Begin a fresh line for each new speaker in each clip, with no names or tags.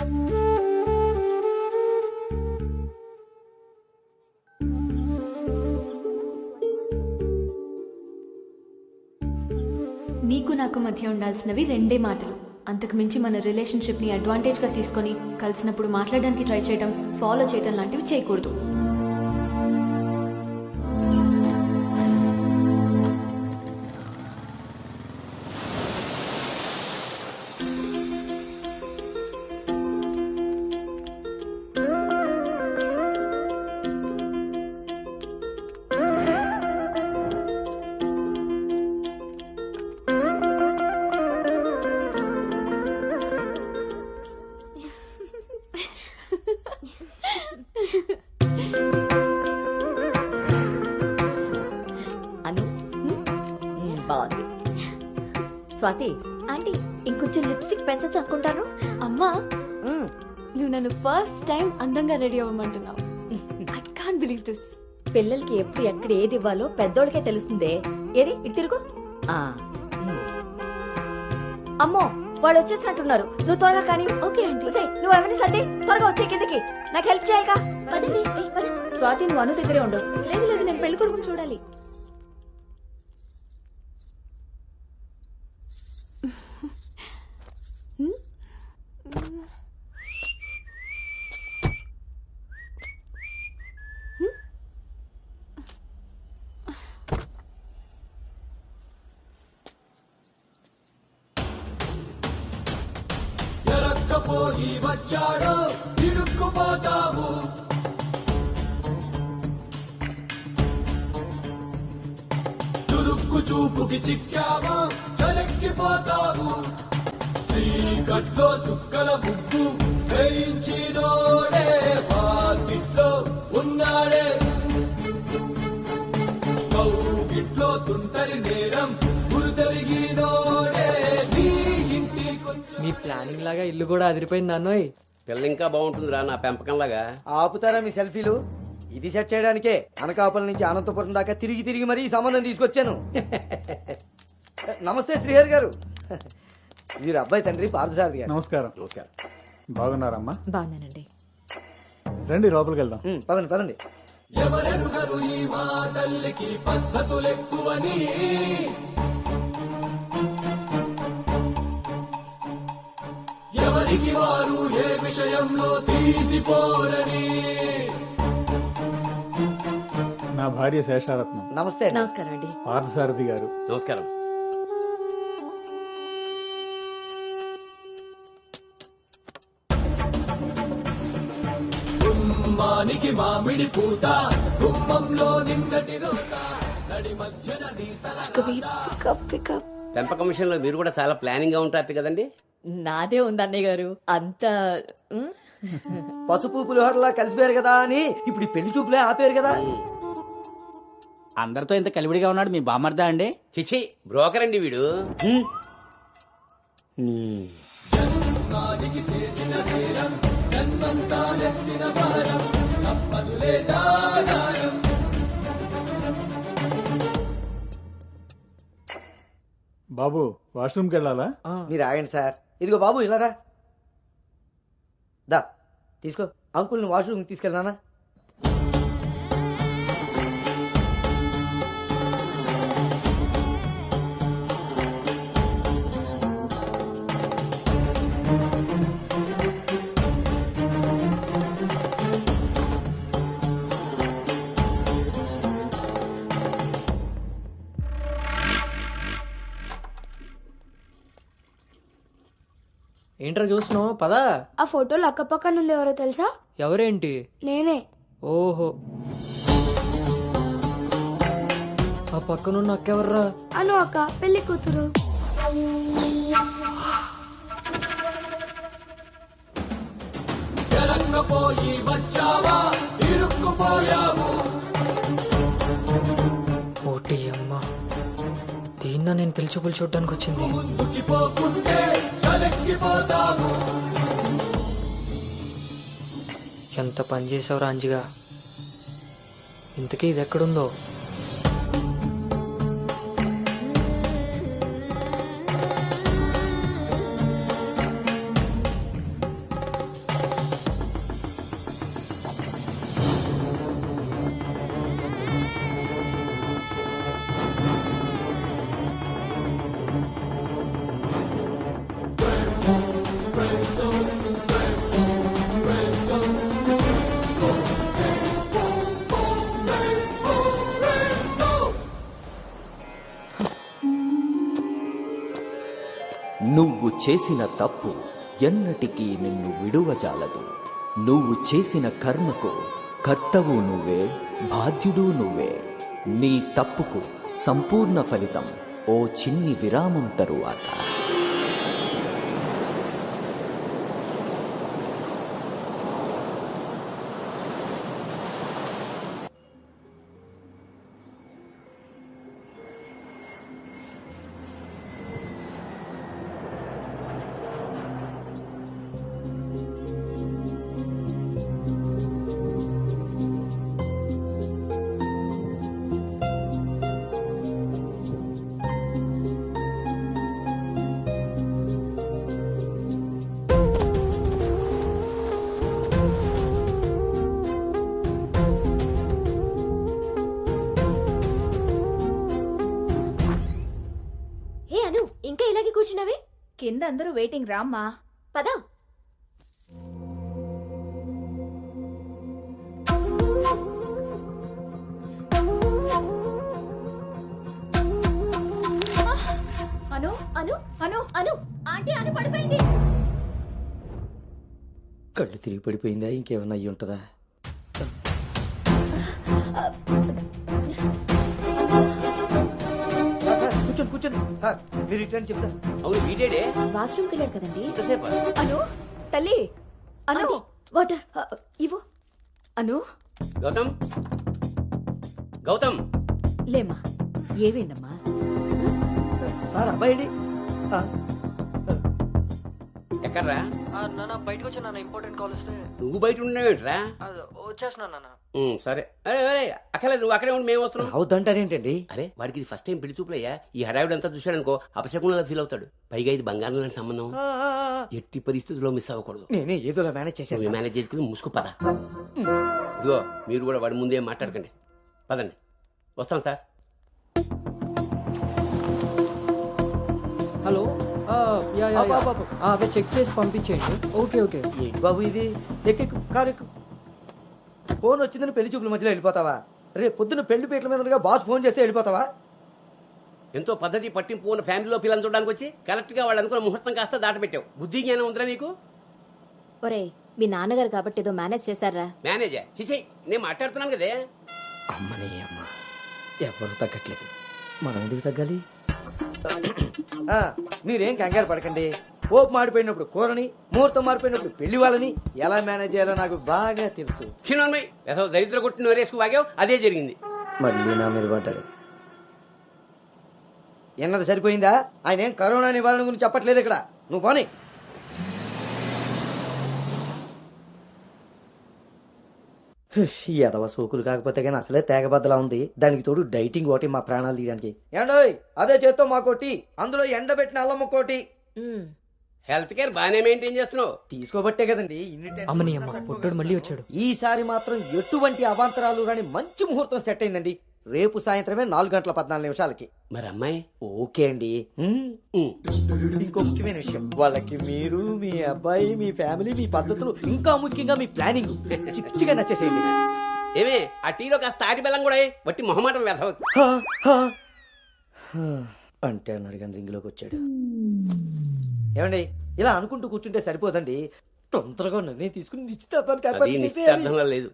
నీకు నాకు మధ్య ఉండాల్సినవి రెండే మాటలు. అంతకు మించి మన రిలేషన్షిప్ని అడ్వాంటేజ్గా తీసుకొని కలిసినప్పుడు మాట్లాడడానికి ట్రై చేయడం, ఫాలో చేయడం లాంటివి చేయకూడదు.
బాగుంది. స్వాతి
ఆంటీ,
ఇంకొంచెం లిప్స్టిక్ పెంచచ్చు అనుకుంటాను.
అమ్మా, నువ్వు నన్ను ఫస్ట్ టైం అందంగా రెడీ అవ్వమంటున్నావు. I can't believe this.
పిల్లలకి ఎప్పుడు ఎక్కడ ఏది ఇవ్వాలో పెద్దోళ్ళకే తెలుస్తుందే. ఏది ఇటు తిరుగు. అమ్మో, వాళ్ళు వచ్చేసినట్టున్నారు. నువ్వు త్వరగా కానీ.
Okay aunty.
నువ్వు ఎవరిని సర్ది త్వరగా వచ్చే కిందకి. నాకు హెల్ప్ చేయాలిగా.
పదండి.
స్వాతి, నువ్వు అను దగ్గరే ఉండు.
లేదు లేదు, నేను పెళ్లి కొడుకుని చూడాలి.
ఎరక్కపోయి వచ్చాడో ఇరుక్కుపోతావు. చురుక్కు చూపుకి చిక్కావో చలెక్కిపోతావు. చీకట్లో సుక్కల ముగ్గు వేయించినోడే వాకిట్లో ఉన్నాడే. కౌగిట్లో తుంటరి నేరం గురుతరిగినోడే. నీ ఇంటికొచ్చ
మీ ప్లానింగ్ లాగా ఇల్లు కూడా అదిరిపోయింది అన్నోయ్.
పిల్ల ఇంకా బాగుంటుందిరా నా పెంపకంలాగా.
ఆపుతారా మీ సెల్ఫీలు? ఇది సెట్ చేయడానికే అనకాపల్లి నుంచి అనంతపురం దాకా తిరిగి తిరిగి మరీ ఈ సంబంధం తీసుకొచ్చాను. నమస్తే శ్రీహరి గారు. వీరు అబ్బాయి తండ్రి పార్థసారథి గారు.
నమస్కారం.
నమస్కారం.
బాగున్నారమ్మా?
బాగున్నానండి.
రండి లోపలికి వెళ్దాం.
పదండి పదండి.
ఎవరెరుగరు ఈ మా తల్లికి పద్ధతులెక్కువని. ఎవరికి వారు ఏ విషయంలో తీసిపోరని.
నా భార్య శేషారత్నం.
నమస్తే అండి.
నమస్కారం అండి.
పార్థసారథి గారు.
నమస్కారం.
గుమ్మానికి మామిడి పూత, గుమ్మంలో నిన్నటి రోత, నడి మధ్యన నీతల.
పెంపకం విషయంలో మీరు కూడా చాలా ప్లానింగ్ గా ఉంటారు కదండి.
నాదే ఉంది అన్నయ్య గారు. అంత
పసుపు పులిహోరలా కలిసిపోయారు కదా అని ఇప్పుడు ఈ పెళ్లి చూపులే ఆపేరు కదా.
అందరితో ఇంత కలివిడిగా ఉన్నాడు మీ బామర్దా అండి?
చిచి, బ్రోకర్ అండి వీడు.
జన్మానికి చేసిన నేరం, జన్మంతా నెత్తిన భారం, తప్పదులే జాగారం.
బాబు వాష్రూమ్కి వెళ్ళాలా?
మీరు ఆగండి సార్. ఇదిగో బాబు ఇలారా. దా తీసుకో. అంకుల్ని వాష్రూమ్ తీసుకెళ్ళానా?
ఏంట్రా చూస్తున్నావు? పదా.
ఆ ఫోటోలు అక్కపక్కన ఉంది, ఎవరో తెలుసా?
ఎవరేంటి?
నేనే.
ఓహో, ఆ పక్కనున్న అక్కెవర్రా?
అను అక్క, పెళ్లి కూతురు.
ఎరక్కపోయి వచ్చావా ఇరుక్కుపోయావు.
ఓటి అమ్మా, దీన్న నేను పిలిచి చూడ్డానికి వచ్చింది.
ముందుకి పోకుంటే చలెక్కిపోతావు.
ఎంత పని చేసావురా అంజిగా. ఇంతకీ ఇది ఎక్కడుందో?
నువ్వు చేసిన తప్పు ఎన్నటికీ నిన్ను విడువజాలదు. నువ్వు చేసిన కర్మకు కర్తవు నువ్వే, బాధ్యుడు నువ్వే. నీ తప్పుకు సంపూర్ణ ఫలితం ఓ చిన్ని విరామం తరువాత.
హే అను, ఇంకా ఇలాగే కూర్చున్నావే?
కింద అందరూ వెయిటింగ్ రామ్మా.
పదా.
అను
అను
అను
అను ఆంటీ అను పడిపోయింది.
కళ్ళు తిరిగి పడిపోయిందా? ఇంకేమన్నా అయ్యి ఉంటుందా? కూర్చోండి కూర్చోండి సార్, మీరు రిటర్న్ చెప్తారు.
అవును వీడేడే
వాష్రూమ్కి వెళ్ళాడు కదండి.
ఎంతసేపు
అను తల్లి అను
ఆంటీ, వాటర్.
ఇవ్వు అను.
గౌతమ్ గౌతమ్
లేమ్మా, ఏమైందమ్మా?
సార్ అబ్బాయి
ఎక్కడ్రా?
నాన్న బయటకు వచ్చా నాన్న, ఇంపార్టెంట్ కాల్ వస్తే.
నువ్వు బయట ఉండేవేంట్రా?
వచ్చేస్తున్నా నాన్న.
సరే. అరే అరే అక్కర్లేదు, నువ్వు అక్కడే ఉండి మేము వస్తున్నాం.
అవుతుంటారేంటండి?
అరే వాడికి ఇది ఫస్ట్ టైం పెళ్లి చూపులయ్యా. ఈ హడావిడంతా చూశాడనుకో అపశకునంలా ఫీల్ అవుతాడు. పైగా ఇది బంగారం లాంటి సంబంధం, ఎట్టి పరిస్థితుల్లో మిస్ అవ్వకూడదు.
నేనే ఏదోలా మేనేజ్ చేసేస్తాను.
నువ్వు మేనేజ్ చేసుకుని ముసుకు పద. ఇదిగో మీరు కూడా వాడి ముందే మాట్లాడకండి. పదండి, వస్తాం సార్.
హలో, అవి చెక్ చేసి పంపించేయండి. Okay okay.
ఏంటి బాబు ఇది? ఎక్కెక్కు, కారు ఎక్కు. ఫోన్ వచ్చిందని పెళ్లి చూపుల మధ్యలో వెళ్ళిపోతావా? రేపు పొద్దున్న పెళ్లి పీటల మీద బాస్ ఫోన్ చేస్తే వెళ్ళిపోతావా?
ఎంతో పద్ధతి పట్టింపు ఉన్న ఫ్యామిలీలో పిల్లలు చూడడానికి వచ్చి కరెక్ట్ గా వాళ్ళు అనుకున్న ముహూర్తం కాస్త దాటపెట్టావు. బుద్ధి జ్ఞానం ఉందిరా నీకు?
ఒరే, మీ నాన్నగారు కాబట్టి ఏదో మేనేజ్ చేశారా?
మేనేజర్ చిచే, నేను మాట్లాడుతున్నాను కదే.
అమ్మని అమ్మ, ఎవరు తగ్గట్లేదు, మనం ఎందుకు తగ్గాలి? మీరేం కంగారు పడకండి. పోపు మాడిపోయినప్పుడు కూరని, ముహూర్తం మారిపోయినప్పుడు పెళ్లి వాళ్ళని ఎలా మేనేజ్ చేయాలో నాకు బాగా తెలుసు.
చిన్నమ్మాయి ఏదో దరిద్ర కొట్టి నోరేసుకు వాగావు, అదే జరిగింది.
మళ్ళీ నా మీద పడ్డాడు. ఎన్నది సరిపోయిందా? ఆయన ఏం కరోనా నివారణ గురించి చెప్పట్లేదు ఇక్కడ. నువ్వు పోనీ. ఎదవ సోకులు కాకపోతే కానీ అసలే తేగబద్దలా ఉంది. దానికి తోడు డైటింగ్ ఒకటి మా ప్రాణాలు తీయడానికి. ఏండోయ్, అదే చేత్తో మాకోటి, అందులో ఎండబెట్టిన అల్లం కోటి.
హెల్త్ కేర్ బాగానే మెయింటైన్ చేస్తున్నావు.
తీసుకోబట్టే కదండి ఇన్ని టెన్షన్లు.
అమ్మని అమ్మ, పుట్టడు మళ్ళీ వచ్చాడు.
ఈసారి మాత్రం ఎటువంటి అవాంతరాలు రాని మంచి ముహూర్తం సెట్ అయిందండి. రేపు సాయంత్రమే 4:14
మరి అమ్మాయి?
ఓకే అండి. ఇంకో ముఖ్యమైన విషయం, వాళ్ళకి మీరు, మీ అబ్బాయి, మీ ఫ్యామిలీ, మీ పద్ధతులు, ఇంకా ముఖ్యంగా మీ ప్లానింగ్ చిచ్చిగా నచ్చేసేయండి.
ఏమే ఆ టీలో కాస్త తాటి బెల్లం కూడా బట్టి మొహమాటం వెధవకి.
అంటే అన్నాడు కానీ రింగ్లోకి వచ్చాడు. ఏమండి, ఇలా అనుకుంటూ కూర్చుంటే సరిపోదండి. తొందరగా నిర్ణయం తీసుకుని నిశ్చితార్థానికి ఏర్పాటు
అది
చేసేయాలి.
నిశ్చితార్థంలో లేదు.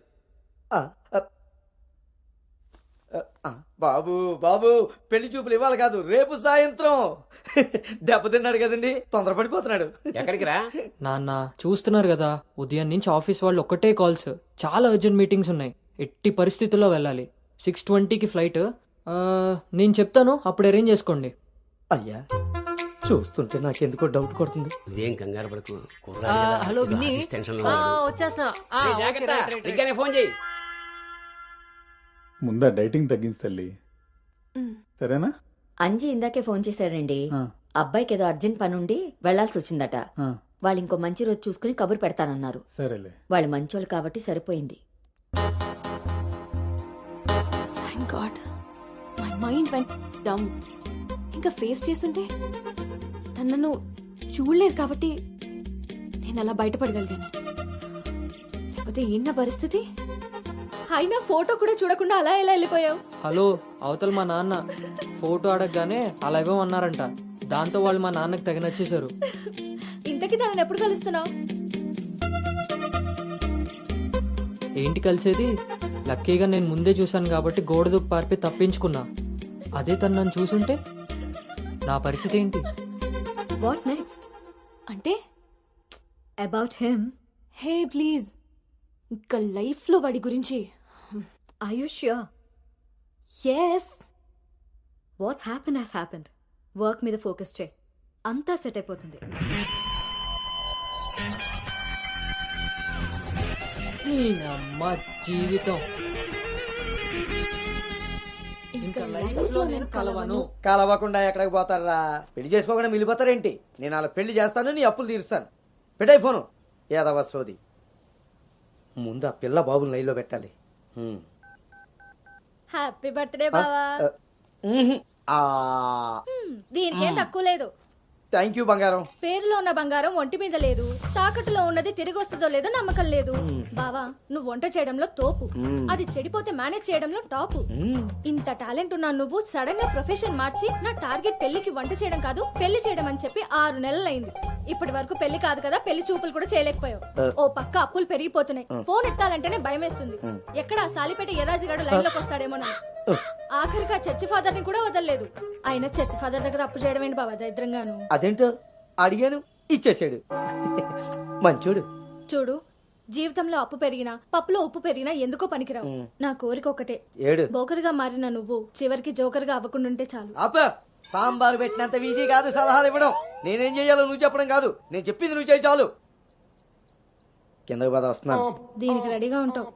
బాబు బాబు, పెళ్లి చూపులు ఇవ్వాలి కాదు, రేపు సాయంత్రం. దెబ్బతిన్నాడు కదండి, తొందరపడిపోతున్నాడు.
ఎక్కడికి రా?
నాన్న చూస్తున్నారు కదా, ఉదయం నుంచి ఆఫీస్ వాళ్ళు ఒక్కటే కాల్స్, చాలా అర్జెంట్ మీటింగ్స్ ఉన్నాయి. ఎట్టి పరిస్థితుల్లో వెళ్ళాలి. 6:20కి ఫ్లైట్. నేను చెప్తాను, అప్పుడు అరేంజ్ చేసుకోండి.
అయ్యా, చూస్తుంటే నాకెందుకో డౌట్ కొడుతుంది.
ఇదేం కంగారు పడకు.
హలో విన్నీ,
వచ్చేస్తున్నా.
ఫోన్ చేయి.
ముందా డైటింగ్ తగ్గించి తల్లి, సరేనా?
అంజీ ఇందాకే ఫోన్ చేశాడండి.
ఆ,
అబ్బాయికి ఏదో అర్జెంట్ పని ఉండి వెళ్లాల్సి వచ్చిందట.
ఆ,
వాళ్ళు ఇంకో మంచి రోజు చూసుకుని కబురు పెడతానన్నారు.
సరేలే.
వాళ్ళు మంచోళ్ళు కాబట్టి సరిపోయింది.
Thank god, my mind went dumb. ఇంకా ఫేస్ చేస్తుంటే తను నన్ను చూడలేదు కాబట్టి నేను అలా బయటపడగలిగాను. లేకపోతే ఏంటి నా పరిస్థితి? అయినా ఫోటో కూడా చూడకుండా అలా ఎలా వెళ్ళిపోయావు?
హలో, అవతల మా నాన్న ఫోటో అడగగానే అలా ఇవ్వమన్నారంట. దాంతో వాళ్ళు మా నాన్నకి తెగ నచ్చేశారు.
ఇంతకీ తనని ఎప్పుడు కలుస్తున్నావు?
ఏంటి కలిసేది? లక్కీగా నేను ముందే చూశాను కాబట్టి గోడ దూకి పారిపోయి తప్పించుకున్నా. అదే తను నన్ను చూసుంటే నా పరిస్థితి ఏంటి?
What next?
అంటే
అబౌట్ హిమ్.
హే ప్లీజ్, ఇంకా లైఫ్లో వాడి గురించి.
Are you sure?
Yes.
What's happen has happened. Work మీద ఫోకస్ చేయి, అంతా సెట్ అయిపోతుంది.
అమ్మ జీవితం ఇంకా లైఫ్ లో నేను కలవను.
కలవకుండా ఎక్కడికి పోతారా? పెళ్లి చేసుకోకుండా మిగిలిపోతారేంటి? నేను అలా పెళ్లి చేస్తాను, నీ అప్పులు తీరుస్తాను. పెట్టాయి ఫోను. ఏదవ సోది. ముందు ఆ పిల్ల బాబుని లైన్లో పెట్టాలి.
హ్యాపీ బర్త్డే బావా. దీనికేం తక్కువ లేదు.
థ్యాంక్ యూ బంగారం.
పేరులో ఉన్న బంగారం ఒంటి మీద లేదు, తాకట్టులో ఉన్నది తిరిగి వస్తుందో లేదో నమ్మకం లేదు. బావా, నువ్వు వంట చేయడంలో తోపు, అది చెడిపోతే మేనేజ్ చేయడంలో టాపు. ఇంత టాలెంట్ ఉన్నా నువ్వు సడన్ గా ప్రొఫెషన్ మార్చి నా టార్గెట్ పెళ్లికి వంట చేయడం కాదు పెళ్లి చేయడం అని చెప్పి 6 నెలలైంది. ఇప్పటి వరకు పెళ్లి కాదు కదా, పెళ్లి చూపులు కూడా చేయలేకపోయావు. ఓ పక్క అప్పులు పెరిగిపోతున్నాయి, ఫోన్ ఎత్తాలంటేనే భయం వేస్తుంది. ఎక్కడ సాలిపేట ఎరాజిగాడు లైన్ లోకి వస్తాడేమో. ఆఖరిగా చర్చి ఫాదర్ ని కూడా వదలలేదు. ఆయన చర్చి ఫాదర్ దగ్గర అప్పు చేయడం ఏంటి బాబా దరిద్రంగాను.
అదేంటో అడిగాను, ఇచ్చేసాడు. మంచోడు.
చూడు, జీవితంలో అప్పు పెరిగినా పప్పులో ఉప్పు పెరిగినా ఎందుకో పనికిరావు. నా కోరిక ఒకటే,
ఏడు
బోకర్గా మారిన నువ్వు చివరికి జోకర్గా అవ్వకుండుంటే చాలు.
అప్ప సాంబారు పెట్టినంత ఈజీ కాదు సలహాలు ఇవ్వడం. నేనేం చెయ్యాలో నువ్వు చెప్పడం కాదు, నేను చెప్పింది నువ్వు చేయి చాలు. కిందకి పద, వస్తున్నాను.
దీనికి రెడీగా ఉంటావు.